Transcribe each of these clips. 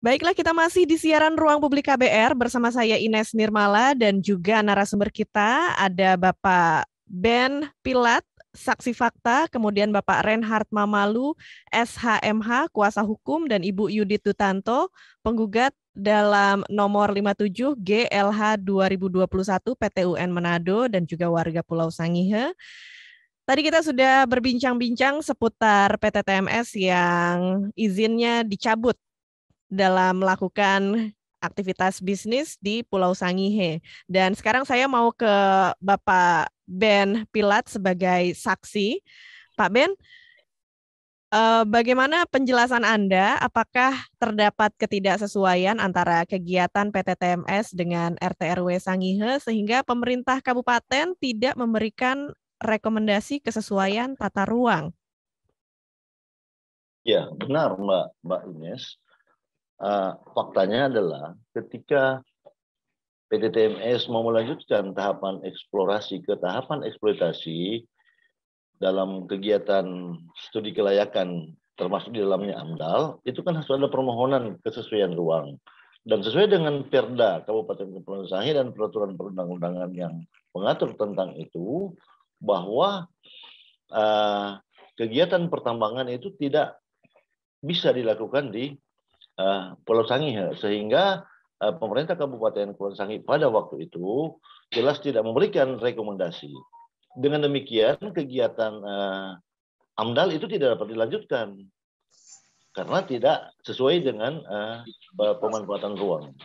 Baiklah, kita masih di siaran Ruang Publik KBR bersama saya Ines Nirmala dan juga narasumber kita ada Bapak Ben Pilat, saksi fakta, kemudian Bapak Reinhard Mamalu, SHMH, kuasa hukum, dan Ibu Yudit Dutanto, penggugat dalam nomor 57 GLH 2021 PTUN Manado dan juga warga Pulau Sangihe. Tadi kita sudah berbincang-bincang seputar PT TMS yang izinnya dicabut dalam melakukan aktivitas bisnis di Pulau Sangihe. Dan sekarang saya mau ke Bapak Ben Pilat sebagai saksi. Pak Ben, bagaimana penjelasan Anda? Apakah terdapat ketidaksesuaian antara kegiatan PT TMS dengan RT RW Sangihe sehingga pemerintah kabupaten tidak memberikan rekomendasi kesesuaian tata ruang? Ya, benar Mbak Ines. Faktanya adalah ketika PT TMS mau melanjutkan tahapan eksplorasi ke tahapan eksploitasi dalam kegiatan studi kelayakan termasuk di dalamnya AMDAL, itu kan harus ada permohonan kesesuaian ruang. Dan sesuai dengan Perda Kabupaten Kepulauan Sangihe dan peraturan perundang-undangan yang mengatur tentang itu, bahwa kegiatan pertambangan itu tidak bisa dilakukan di Pulau Sangihe, sehingga pemerintah Kabupaten Kepulauan Sangihe pada waktu itu jelas tidak memberikan rekomendasi. Dengan demikian kegiatan AMDAL itu tidak dapat dilanjutkan karena tidak sesuai dengan pemanfaatan ruang.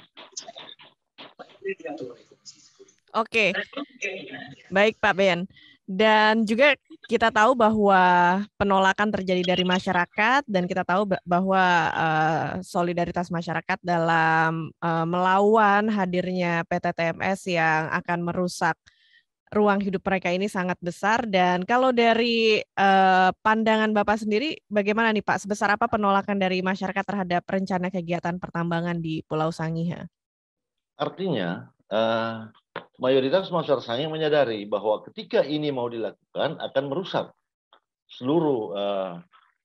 Oke, baik Pak Ben. Dan juga kita tahu bahwa penolakan terjadi dari masyarakat dan kita tahu bahwa solidaritas masyarakat dalam melawan hadirnya PT TMS yang akan merusak ruang hidup mereka ini sangat besar. Dan kalau dari pandangan Bapak sendiri, bagaimana nih Pak? Sebesar apa penolakan dari masyarakat terhadap rencana kegiatan pertambangan di Pulau Sangihe? Artinya, mayoritas masyarakat Sangihe menyadari bahwa ketika ini mau dilakukan akan merusak seluruh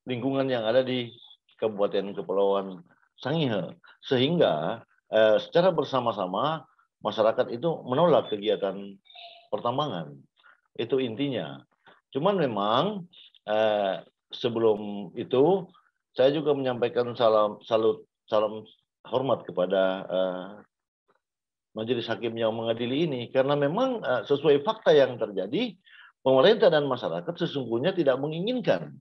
lingkungan yang ada di Kabupaten Kepulauan Sangihe, sehingga secara bersama-sama masyarakat itu menolak kegiatan pertambangan. Itu intinya. Cuman memang sebelum itu saya juga menyampaikan salam hormat kepada majelis hakim yang mengadili ini, karena memang sesuai fakta yang terjadi, pemerintah dan masyarakat sesungguhnya tidak menginginkan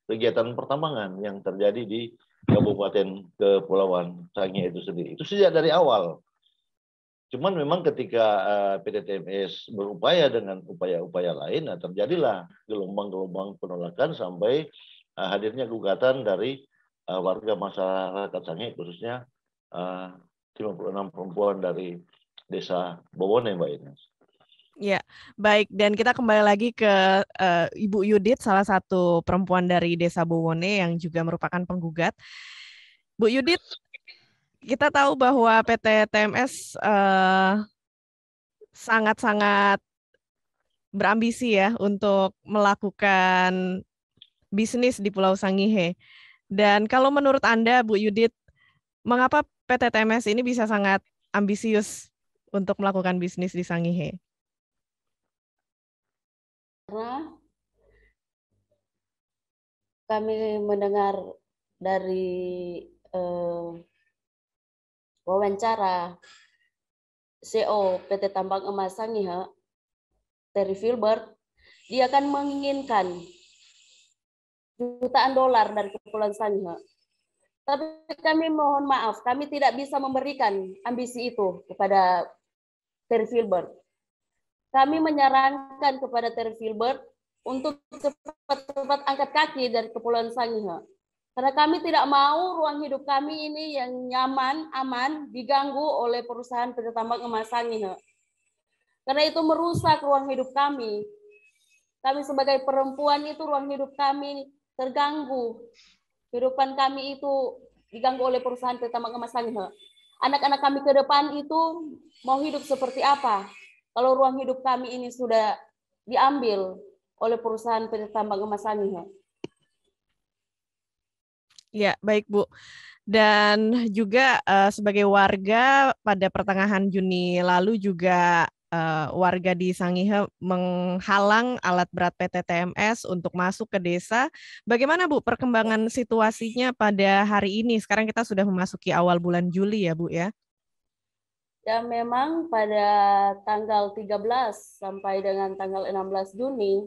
kegiatan pertambangan yang terjadi di Kabupaten Kepulauan Sangihe itu sendiri. Itu sejak dari awal. Cuman memang ketika PT TMS berupaya dengan upaya-upaya lain, terjadilah gelombang-gelombang penolakan sampai hadirnya gugatan dari warga masyarakat Sangihe, khususnya 56 perempuan dari Desa Bowone, Mbak Ines. Ya, baik. Dan kita kembali lagi ke Ibu Yudit, salah satu perempuan dari Desa Bowone yang juga merupakan penggugat. Bu Yudit, kita tahu bahwa PT TMS sangat-sangat berambisi ya untuk melakukan bisnis di Pulau Sangihe. Dan kalau menurut Anda, Bu Yudit, mengapa PT TMS ini bisa sangat ambisius untuk melakukan bisnis di Sangihe? Karena kami mendengar dari wawancara CEO PT Tambang Emas Sangihe, Terry Filbert, dia akan menginginkan jutaan dolar dari Kepulauan Sangihe. Tapi kami mohon maaf, kami tidak bisa memberikan ambisi itu kepada Terry Filbert. Kami menyarankan kepada Terry Filbert untuk cepat-cepat angkat kaki dari Kepulauan Sangihe. Karena kami tidak mau ruang hidup kami ini yang nyaman, aman, diganggu oleh perusahaan PT Tambang Emas Sangihe. Karena itu merusak ruang hidup kami. Kami sebagai perempuan itu ruang hidup kami terganggu. Kehidupan kami itu diganggu oleh perusahaan PT Tambang Emas Sangihe. Anak-anak kami ke depan itu mau hidup seperti apa? Kalau ruang hidup kami ini sudah diambil oleh perusahaan PT Tambang Emas Sangihe. Ya, baik Bu. Dan juga sebagai warga pada pertengahan Juni lalu juga warga di Sangihe menghalang alat berat PT TMS untuk masuk ke desa. Bagaimana Bu perkembangan situasinya pada hari ini? Sekarang kita sudah memasuki awal bulan Juli ya Bu ya. Ya memang pada tanggal 13 sampai dengan tanggal 16 Juni,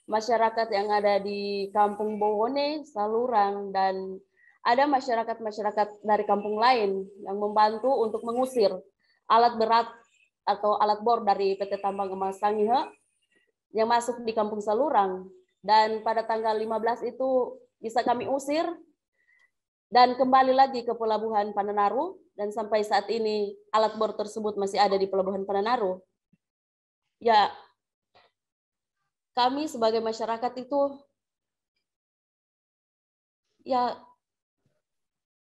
masyarakat yang ada di Kampung Bohone, Salurang, dan ada masyarakat-masyarakat dari kampung lain yang membantu untuk mengusir alat berat atau alat bor dari PT Tambang Emas Sangihe yang masuk di Kampung Salurang. Dan pada tanggal 15 itu bisa kami usir dan kembali lagi ke Pelabuhan Pananaru, dan sampai saat ini alat bor tersebut masih ada di Pelabuhan Pananaru. Ya, kami sebagai masyarakat itu ya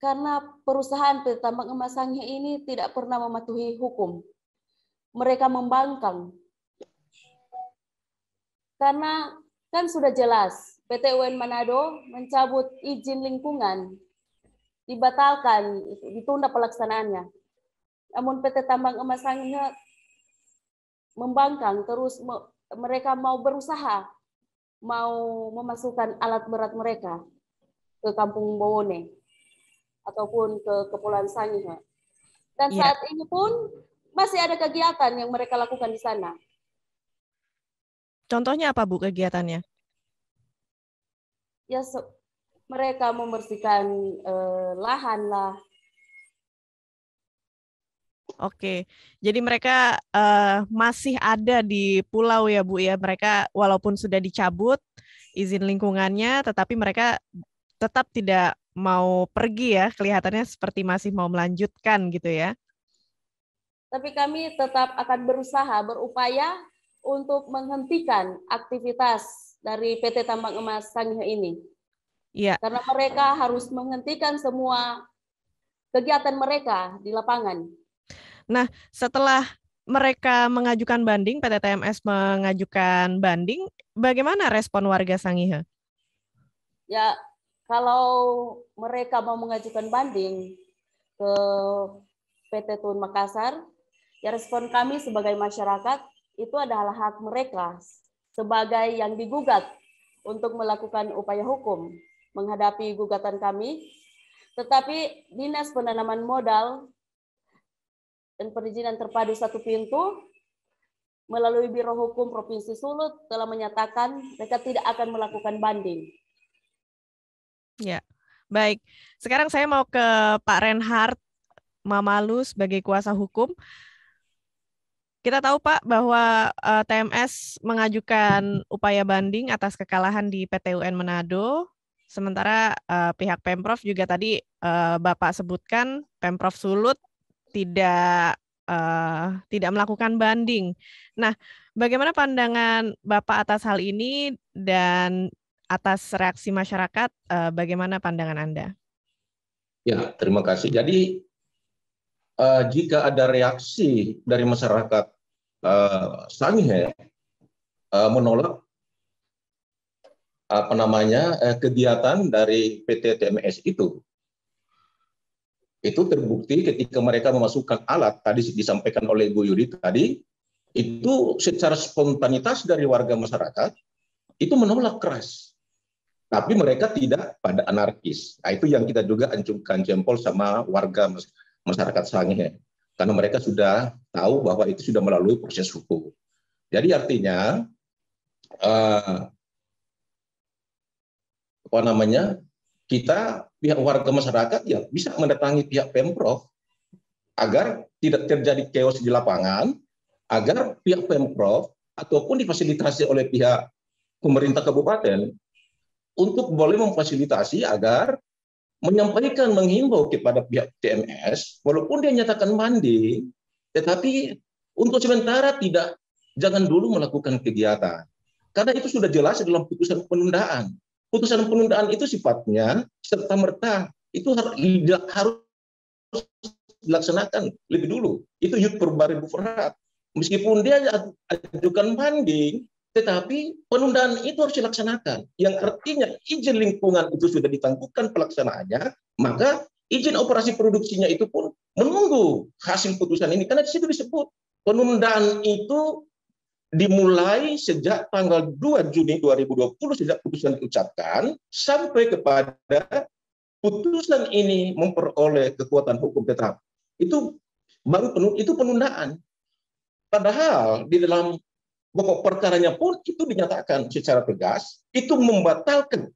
karena perusahaan PT Tambang Emas Sangihe ini tidak pernah mematuhi hukum. Mereka membangkang. Karena kan sudah jelas PT UN Manado mencabut izin lingkungan, dibatalkan, ditunda pelaksanaannya. Namun PT Tambang Emas Sangihe membangkang terus, mereka mau berusaha mau memasukkan alat berat mereka ke Kampung Bohone ataupun ke Kepulauan Sangihe. Dan Ya. saat ini pun masih ada kegiatan yang mereka lakukan di sana. Contohnya apa Bu kegiatannya? Ya, mereka membersihkan lahan lah. Oke, jadi mereka masih ada di pulau ya Bu ya. Mereka walaupun sudah dicabut izin lingkungannya, tetapi mereka tetap tidak mau pergi ya. Kelihatannya seperti masih mau melanjutkan gitu ya. Tapi kami tetap akan berusaha, berupaya untuk menghentikan aktivitas dari PT Tambang Emas Sangihe ini. Iya. Karena mereka harus menghentikan semua kegiatan mereka di lapangan. Nah, setelah mereka mengajukan banding, PT TMS mengajukan banding, bagaimana respon warga Sangihe? Ya, kalau mereka mau mengajukan banding ke PT Tun Makassar, ya respon kami sebagai masyarakat itu adalah hak mereka sebagai yang digugat untuk melakukan upaya hukum menghadapi gugatan kami. Tetapi Dinas Penanaman Modal dan Perizinan Terpadu Satu Pintu melalui Biro Hukum Provinsi Sulut telah menyatakan mereka tidak akan melakukan banding. Ya, baik. Sekarang saya mau ke Pak Reinhardt Mamalu sebagai kuasa hukum. Kita tahu Pak bahwa TMS mengajukan upaya banding atas kekalahan di PT UN Manado. Sementara pihak Pemprov juga tadi Bapak sebutkan Pemprov Sulut tidak melakukan banding. Nah, bagaimana pandangan Bapak atas hal ini dan atas reaksi masyarakat? Bagaimana pandangan Anda? Ya, terima kasih. Jadi jika ada reaksi dari masyarakat Sangihe menolak kegiatan dari PT TMS itu terbukti ketika mereka memasukkan alat tadi disampaikan oleh Bu Yudi tadi, itu secara spontanitas dari warga masyarakat itu menolak keras. Tapi mereka tidak pada anarkis. Nah, itu yang kita juga ancungkan jempol sama warga masyarakat Sangihe. Karena mereka sudah tahu bahwa itu sudah melalui proses hukum. Jadi artinya kita pihak warga masyarakat ya bisa mendatangi pihak Pemprov agar tidak terjadi chaos di lapangan, agar pihak Pemprov ataupun difasilitasi oleh pihak pemerintah kabupaten untuk boleh memfasilitasi agar menyampaikan, menghimbau kepada pihak TMS, walaupun dia nyatakan banding, tetapi untuk sementara jangan dulu melakukan kegiatan. Karena itu sudah jelas dalam putusan penundaan. Putusan penundaan itu sifatnya serta-merta, itu harus dilaksanakan lebih dulu. Itu Yud Purbarebu Ferhat. Meskipun dia ajukan banding, Tetapi penundaan itu harus dilaksanakan. Yang artinya izin lingkungan itu sudah ditangguhkan pelaksanaannya, maka izin operasi produksinya itu pun menunggu hasil putusan ini. Karena di situ disebut penundaan itu dimulai sejak tanggal 2 Juni 2020 sejak putusan diucapkan sampai kepada putusan ini memperoleh kekuatan hukum tetap. Itu penundaan. Padahal di dalam pokok perkaranya pun itu dinyatakan secara tegas, itu membatalkan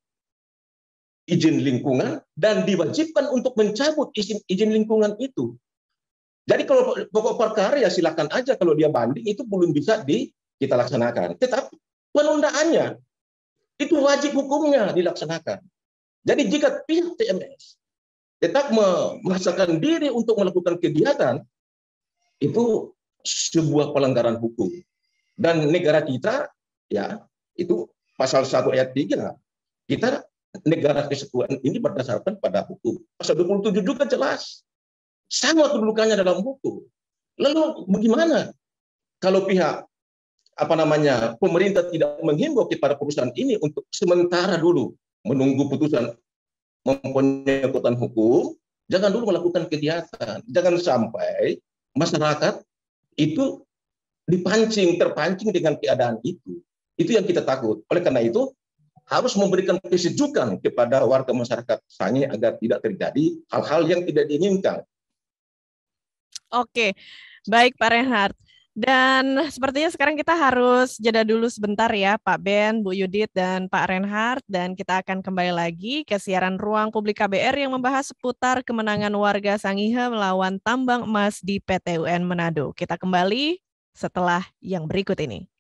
izin lingkungan dan diwajibkan untuk mencabut izin lingkungan itu. Jadi kalau pokok perkara ya silakan aja, kalau dia banding itu belum bisa kita laksanakan. Tetapi penundaannya itu wajib hukumnya dilaksanakan. Jadi jika pihak TMS tetap memaksakan diri untuk melakukan kegiatan, itu sebuah pelanggaran hukum. Dan negara kita, ya itu pasal 1 ayat 3, kita negara kesatuan ini berdasarkan pada hukum. Pasal 27 juga jelas, sama kedudukannya dalam hukum. Lalu bagaimana kalau pihak pemerintah tidak menghimbau kepada perusahaan ini untuk sementara dulu menunggu putusan mempunyai kekuatan hukum, jangan dulu melakukan kegiatan. Jangan sampai masyarakat itu terpancing dengan keadaan itu. Itu yang kita takut. Oleh karena itu, harus memberikan kesejukan kepada warga masyarakat Sangihe agar tidak terjadi hal-hal yang tidak diinginkan. Oke, baik Pak Reinhardt. Dan sepertinya sekarang kita harus jeda dulu sebentar ya Pak Ben, Bu Yudit, dan Pak Reinhardt. Dan kita akan kembali lagi ke siaran Ruang Publik KBR yang membahas seputar kemenangan warga Sangihe melawan tambang emas di PT UN Manado. Kita kembali setelah yang berikut ini.